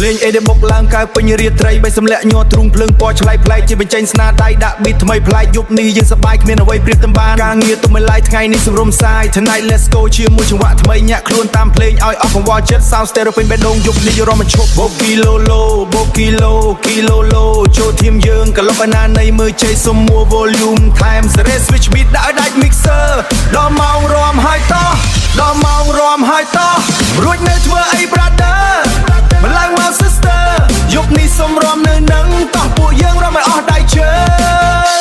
លេងអេដេបុកឡើងកើពេញរាត្រីបីសម្លាក់ញ័រទ្រូងភ្លើងពណ៌ឆ្លៃប្លែកជាបញ្ចេញស្នាដៃដាក់ប៊ីតថ្មីប្លែកយប់នេះយើងសប្បាយគ្មានអ្វីប្រៀបតាមបានការងារទុំមិនឡាយថ្ងៃនេះសម្រុំសាយ Tonight let's go ជាមួយចង្វាក់ថ្មីញាក់ខ្លួនតាមភ្លេងឲ្យអស់កង្វល់ចិត្ត Sound stereo ពេញបេះដូងយប់នេះយើងរំមិនឈប់បូគីឡូឡូបូគីឡូគីឡូឡូចូលធៀមយើងកន្លុកអណានៃមើលជ័យសុំមួ volume time សេរី switch beat ដាក់ឲ្យដាច់ mixer ដល់ម៉ោងរំហើយតោះដល់ម៉ោងរំហើយតោះរួចនៅធ្វើអី brother ម្ល៉េះមក sister យប់នេះសុំរំនៅនឹងតោះពួកយើងរំឲ្យអស់ដៃជើ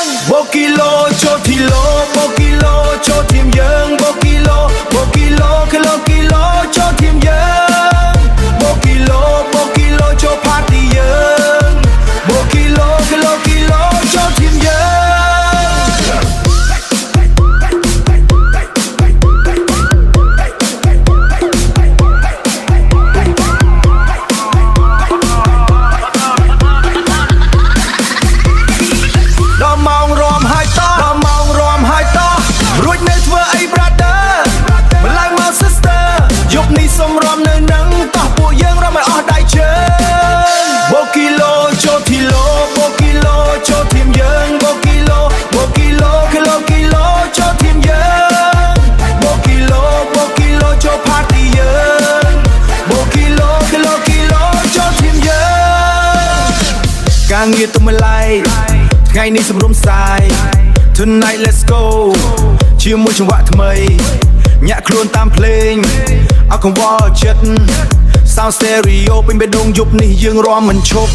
ងបូគីឡូចូលទីឡូបូគីឡូចូលធៀមយើងបូគីឡូបូគីឡូគីឡូគីឡូចូលធៀមយើងបូគីឡូចូល party យើងបូគីឡូគីឡូគីឡូចូលធៀមយើងការងារទុំមិនឡាយថ្ងៃនេះសម្រុំសាយ Tonight let's go ជាមួយចង្វាក់ថ្មីញាក់ខ្លួនតាមភ្លេងអស់កង្វល់ចិត្ត Sound stereo ពេញបេះដូងយប់នេះយើងរាំមិនឈប់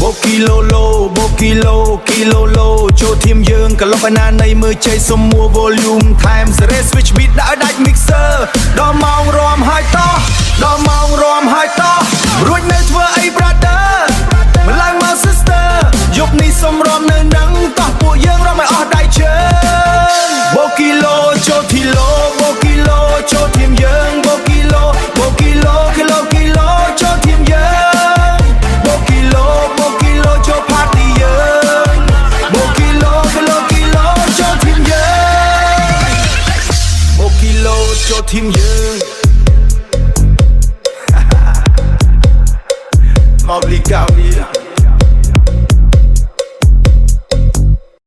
បូគីឡូឡូបូគីឡូគីឡូឡូចូលធៀមយើងកន្លុកអណានៃមើលជ័យសុំមួ volume time សេរី switch beat ដាក់ឲ្យដាច់ mixer ដល់ម៉ោងរាំហើយតោះដល់ម៉ោងរាំហើយតោះរួចនៅធ្វើអី brother ម្ល៉េះមក sister យប់នេះសុំរំនៅនឹងតោះពួកយើងរំឲ្យអស់ដៃជើងបូគីឡូចូលទីឡូបូគីឡូចូលធៀមយើងបូគីឡូបូគីឡូគីឡូគីឡូចូលធៀមយើងបូគីឡូចូល party យើងបូគីឡូគីឡូគីឡូចូលធៀមយើងបូគីឡូចូលធៀមយើង